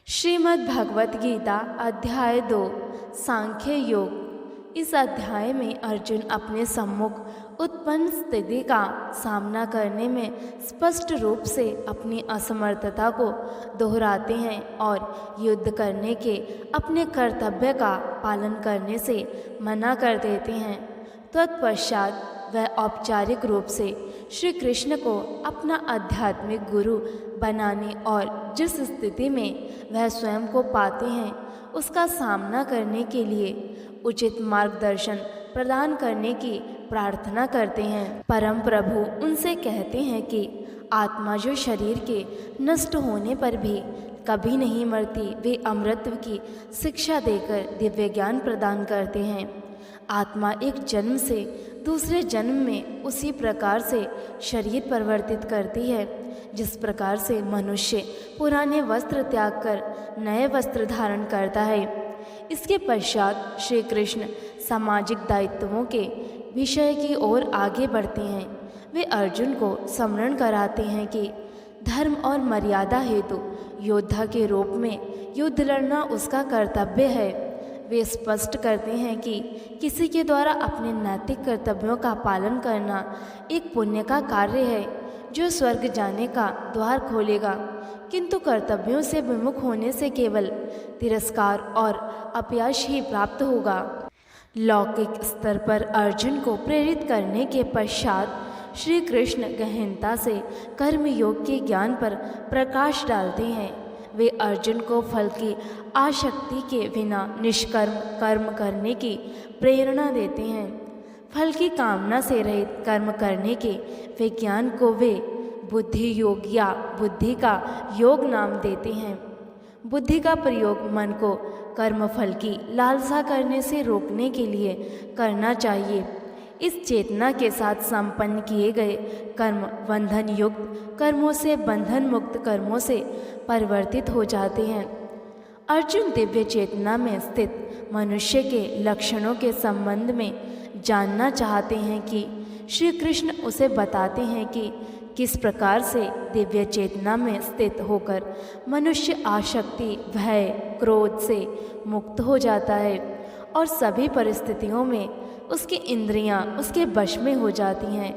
श्रीमद् भगवत गीता अध्याय 2 सांख्य योग। इस अध्याय में अर्जुन अपने सम्मुख उत्पन्न स्थिति का सामना करने में स्पष्ट रूप से अपनी असमर्थता को दोहराते हैं और युद्ध करने के अपने कर्तव्य का पालन करने से मना कर देते हैं। तत्पश्चात वह औपचारिक रूप से श्री कृष्ण को अपना आध्यात्मिक गुरु बनाने और जिस स्थिति में वह स्वयं को पाते हैं उसका सामना करने के लिए उचित मार्गदर्शन प्रदान करने की प्रार्थना करते हैं। परम प्रभु उनसे कहते हैं कि आत्मा जो शरीर के नष्ट होने पर भी कभी नहीं मरती, वे अमृतत्व की शिक्षा देकर दिव्य ज्ञान प्रदान करते हैं। आत्मा एक जन्म से दूसरे जन्म में उसी प्रकार से शरीर परिवर्तित करती है जिस प्रकार से मनुष्य पुराने वस्त्र त्याग कर नए वस्त्र धारण करता है। इसके पश्चात श्री कृष्ण सामाजिक दायित्वों के विषय की ओर आगे बढ़ते हैं। वे अर्जुन को स्मरण कराते हैं कि धर्म और मर्यादा हेतु योद्धा के रूप में युद्ध लड़ना उसका कर्तव्य है। वे स्पष्ट करते हैं कि किसी के द्वारा अपने नैतिक कर्तव्यों का पालन करना एक पुण्य का कार्य है जो स्वर्ग जाने का द्वार खोलेगा, किंतु कर्तव्यों से विमुख होने से केवल तिरस्कार और अपयश ही प्राप्त होगा। लौकिक स्तर पर अर्जुन को प्रेरित करने के पश्चात श्री कृष्ण गहनता से कर्मयोग के ज्ञान पर प्रकाश डालते हैं। वे अर्जुन को फल की आसक्ति के बिना निष्कर्म कर्म करने की प्रेरणा देते हैं। फल की कामना से रहित कर्म करने के विज्ञान को वे बुद्धि योग या बुद्धि का योग नाम देते हैं। बुद्धि का प्रयोग मन को कर्म फल की लालसा करने से रोकने के लिए करना चाहिए। इस चेतना के साथ संपन्न किए गए कर्म बंधन युक्त कर्मों से बंधन मुक्त कर्मों से परिवर्तित हो जाते हैं। अर्जुन दिव्य चेतना में स्थित मनुष्य के लक्षणों के संबंध में जानना चाहते हैं कि श्री कृष्ण उसे बताते हैं कि किस प्रकार से दिव्य चेतना में स्थित होकर मनुष्य आसक्ति, भय, क्रोध से मुक्त हो जाता है और सभी परिस्थितियों में उसकी इंद्रियां उसके वश में हो जाती हैं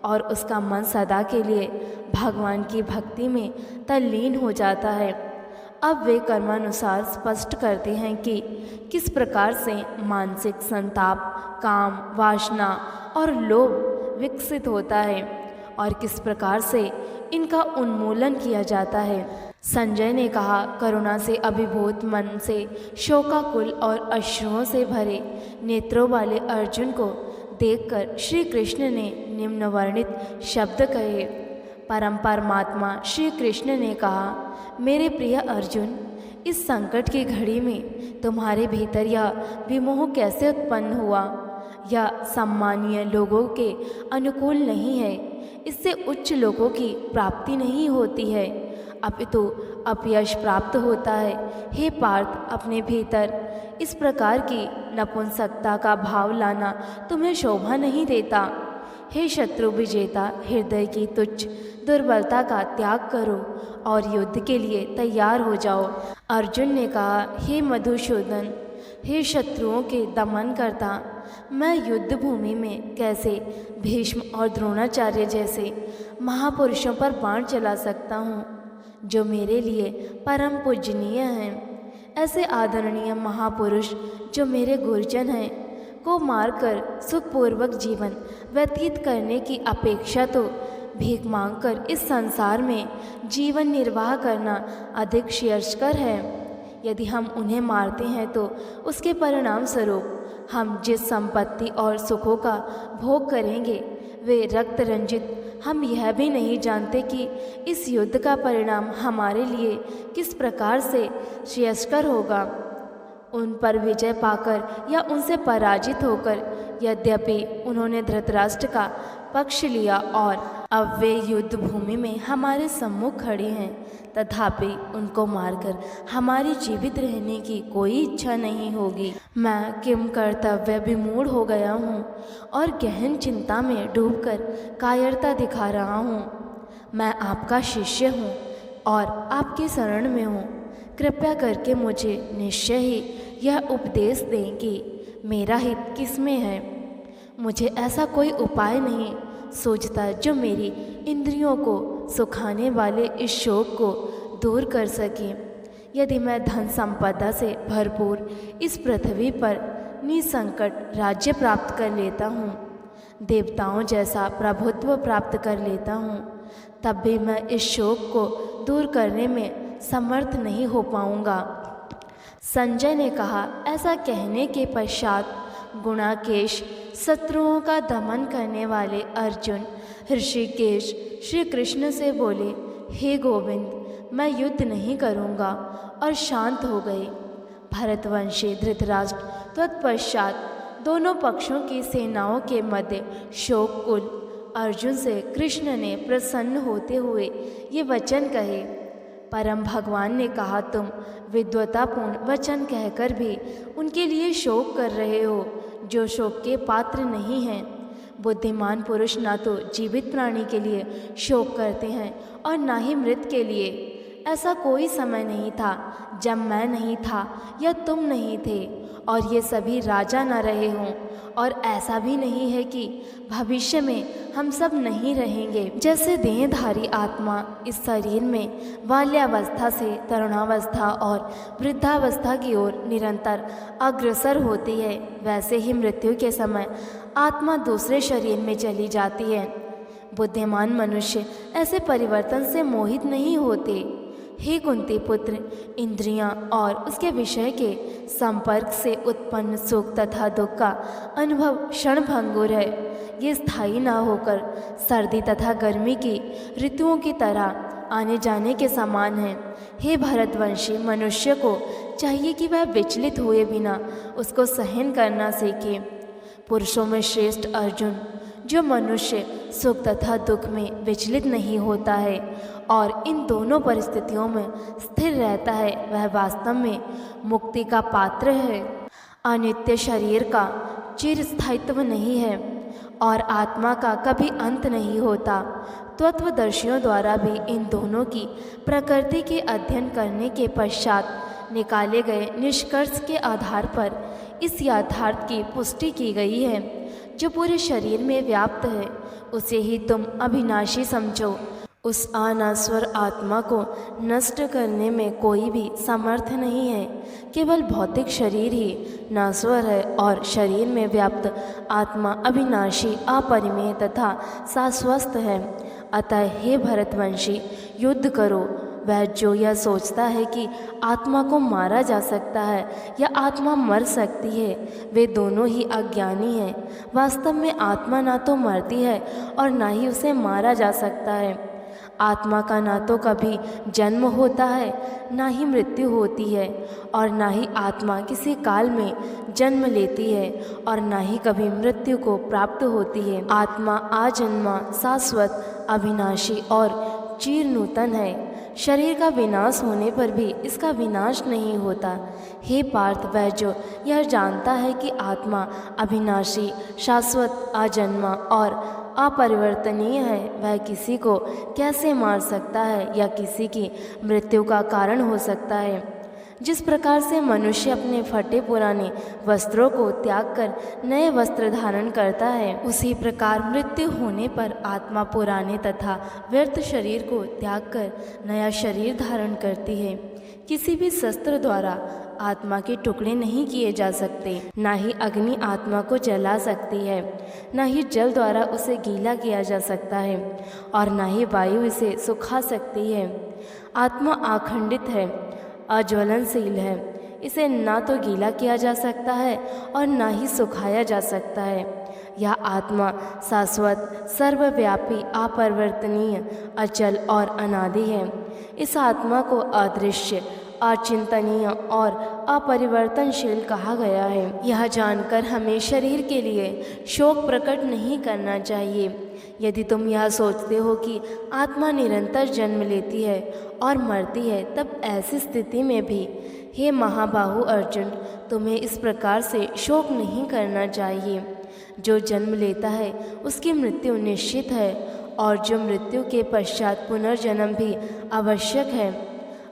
और उसका मन सदा के लिए भगवान की भक्ति में तल्लीन हो जाता है। अब वे कर्मानुसार स्पष्ट करते हैं कि किस प्रकार से मानसिक संताप, काम, वासना और लोभ विकसित होता है और किस प्रकार से इनका उन्मूलन किया जाता है। संजय ने कहा, करुणा से अभिभूत मन से शोकाकुल और अश्रुओं से भरे नेत्रों वाले अर्जुन को देखकर श्री कृष्ण ने निम्न वर्णित शब्द कहे। परम परमात्मा श्री कृष्ण ने कहा, मेरे प्रिय अर्जुन, इस संकट की घड़ी में तुम्हारे भीतर यह विमोह कैसे उत्पन्न हुआ? यह सम्मानीय लोगों के अनुकूल नहीं है। इससे उच्च लोगों की प्राप्ति नहीं होती है, अपितु अपयश प्राप्त होता है। हे पार्थ, अपने भीतर इस प्रकार की नपुंसकता का भाव लाना तुम्हें शोभा नहीं देता। हे शत्रु विजेता, हृदय की तुच्छ दुर्बलता का त्याग करो और युद्ध के लिए तैयार हो जाओ। अर्जुन ने कहा, हे मधुसूदन, हे शत्रुओं के दमन करता, मैं युद्ध भूमि में कैसे भीष्म और द्रोणाचार्य जैसे महापुरुषों पर बाण चला सकता हूँ जो मेरे लिए परम पूजनीय हैं। ऐसे आदरणीय महापुरुष जो मेरे गुरुजन हैं को मारकर सुखपूर्वक जीवन व्यतीत करने की अपेक्षा तो भीख मांगकर इस संसार में जीवन निर्वाह करना अधिक श्रेयस्कर है। यदि हम उन्हें मारते हैं तो उसके परिणाम स्वरूप हम जिस संपत्ति और सुखों का भोग करेंगे वे रक्त रंजित। हम यह भी नहीं जानते कि इस युद्ध का परिणाम हमारे लिए किस प्रकार से श्रेयस्कर होगा। उन पर विजय पाकर या उनसे पराजित होकर, यद्यपि उन्होंने धृतराष्ट्र का पक्ष लिया और अब वे युद्ध भूमि में हमारे सम्मुख खड़े हैं, तथापि उनको मारकर हमारी जीवित रहने की कोई इच्छा नहीं होगी। मैं किम कर्तव्य विमूढ़ हो गया हूँ और गहन चिंता में डूबकर कायरता दिखा रहा हूँ। मैं आपका शिष्य हूँ और आपके शरण में हूँ। कृपया करके मुझे निश्चय ही यह उपदेश दें कि मेरा हित किस में है। मुझे ऐसा कोई उपाय नहीं सूझता जो मेरी इंद्रियों को सुखाने वाले इस शोक को दूर कर सके। यदि मैं धन संपदा से भरपूर इस पृथ्वी पर निसंकट राज्य प्राप्त कर लेता हूँ, देवताओं जैसा प्रभुत्व प्राप्त कर लेता हूँ, तब भी मैं इस शोक को दूर करने में समर्थ नहीं हो पाऊँगा। संजय ने कहा। ऐसा कहने के पश्चात गुणाकेश, शत्रुओं का दमन करने वाले अर्जुन ऋषिकेश श्री कृष्ण से बोले, हे गोविंद, मैं युद्ध नहीं करूँगा, और शांत हो गए। भरतवंशी धृतराष्ट्र तत्पश्चात दोनों पक्षों की सेनाओं के मध्य शोककुल अर्जुन से कृष्ण ने प्रसन्न होते हुए ये वचन कहे। परम भगवान ने कहा, तुम विद्वतापूर्ण वचन कहकर भी उनके लिए शोक कर रहे हो जो शोक के पात्र नहीं हैं। बुद्धिमान पुरुष ना तो जीवित प्राणी के लिए शोक करते हैं और ना ही मृत के लिए। ऐसा कोई समय नहीं था जब मैं नहीं था या तुम नहीं थे और ये सभी राजा न रहे हों, और ऐसा भी नहीं है कि भविष्य में हम सब नहीं रहेंगे। जैसे देहधारी आत्मा इस शरीर में बाल्यावस्था से तरुणावस्था और वृद्धावस्था की ओर निरंतर अग्रसर होती है, वैसे ही मृत्यु के समय आत्मा दूसरे शरीर में चली जाती है। बुद्धिमान मनुष्य ऐसे परिवर्तन से मोहित नहीं होते। हे कुंती पुत्र, इंद्रियां और उसके विषय के संपर्क से उत्पन्न सुख तथा दुख का अनुभव क्षणभंगुर है। ये स्थायी न होकर सर्दी तथा गर्मी की ऋतुओं की तरह आने जाने के समान है। हे भरतवंशी, मनुष्य को चाहिए कि वह विचलित हुए बिना उसको सहन करना सीखे। पुरुषों में श्रेष्ठ अर्जुन, जो मनुष्य सुख तथा दुख में विचलित नहीं होता है और इन दोनों परिस्थितियों में स्थिर रहता है, वह वास्तव में मुक्ति का पात्र है। अनित्य शरीर का चिरस्थायित्व नहीं है और आत्मा का कभी अंत नहीं होता। तत्वदर्शियों द्वारा भी इन दोनों की प्रकृति के अध्ययन करने के पश्चात निकाले गए निष्कर्ष के आधार पर इस यथार्थ की पुष्टि की गई है, जो पूरे शरीर में व्याप्त है, उसे ही तुम अविनाशी समझो। उस अनश्वर आत्मा को नष्ट करने में कोई भी समर्थ नहीं है। केवल भौतिक शरीर ही नश्वर है और शरीर में व्याप्त आत्मा अविनाशी, अपरिमेय तथा शाश्वत है। अतः हे भरतवंशी, युद्ध करो। वह जो यह सोचता है कि आत्मा को मारा जा सकता है या आत्मा मर सकती है, वे दोनों ही अज्ञानी हैं। वास्तव में आत्मा ना तो मरती है और ना ही उसे मारा जा सकता है। आत्मा का ना तो कभी जन्म होता है, ना ही मृत्यु होती है, और ना ही आत्मा किसी काल में जन्म लेती है और ना ही कभी मृत्यु को प्राप्त होती है। आत्मा आजन्मा, शाश्वत, अविनाशी और चिर नूतन है। शरीर का विनाश होने पर भी इसका विनाश नहीं होता। हे पार्थ, वह जो यह जानता है कि आत्मा अविनाशी, शाश्वत, आजन्मा और अपरिवर्तनीय है, वह किसी को कैसे मार सकता है या किसी की मृत्यु का कारण हो सकता है। जिस प्रकार से मनुष्य अपने फटे पुराने वस्त्रों को त्याग कर नए वस्त्र धारण करता है, उसी प्रकार मृत्यु होने पर आत्मा पुराने तथा व्यर्थ शरीर को त्याग कर नया शरीर धारण करती है। किसी भी शस्त्र द्वारा आत्मा के टुकड़े नहीं किए जा सकते, ना ही अग्नि आत्मा को जला सकती है, ना ही जल द्वारा उसे गीला किया जा सकता है और ना ही वायु इसे सुखा सकती है। आत्मा अखंडित है, अज्वलनशील है। इसे ना तो गीला किया जा सकता है और ना ही सुखाया जा सकता है। यह आत्मा शाश्वत, सर्वव्यापी, अपरिवर्तनीय, अचल और अनादि है। इस आत्मा को अदृश्य, अचिंतनीय और अपरिवर्तनशील कहा गया है। यह जानकर हमें शरीर के लिए शोक प्रकट नहीं करना चाहिए। यदि तुम यह सोचते हो कि आत्मा निरंतर जन्म लेती है और मरती है, तब ऐसी स्थिति में भी हे महाबाहु अर्जुन, तुम्हें इस प्रकार से शोक नहीं करना चाहिए। जो जन्म लेता है उसकी मृत्यु निश्चित है और जो मृत्यु के पश्चात पुनर्जन्म भी आवश्यक है।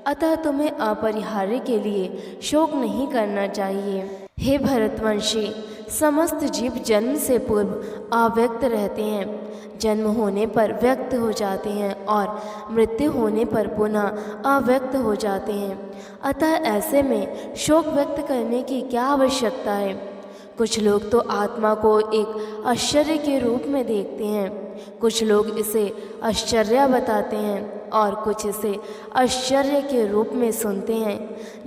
अतः तुम्हें अपरिहार्य के लिए शोक नहीं करना चाहिए। हे भरतवंशी, समस्त जीव जन्म से पूर्व अव्यक्त रहते हैं, जन्म होने पर व्यक्त हो जाते हैं और मृत्यु होने पर पुनः अव्यक्त हो जाते हैं। अतः ऐसे में शोक व्यक्त करने की क्या आवश्यकता है। कुछ लोग तो आत्मा को एक आश्चर्य के रूप में देखते हैं, कुछ लोग इसे आश्चर्य बताते हैं और कुछ इसे आश्चर्य के रूप में सुनते हैं,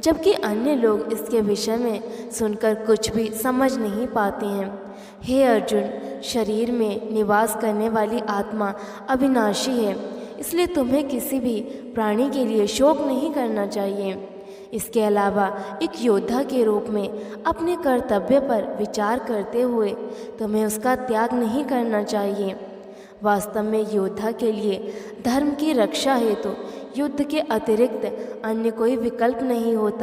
जबकि अन्य लोग इसके विषय में सुनकर कुछ भी समझ नहीं पाते हैं। हे अर्जुन, शरीर में निवास करने वाली आत्मा अविनाशी है, इसलिए तुम्हें किसी भी प्राणी के लिए शोक नहीं करना चाहिए। इसके अलावा एक योद्धा के रूप में अपने कर्तव्य पर विचार करते हुए तुम्हें उसका त्याग नहीं करना चाहिए। वास्तव में योद्धा के लिए धर्म की रक्षा हेतु युद्ध के अतिरिक्त अन्य कोई विकल्प नहीं होता।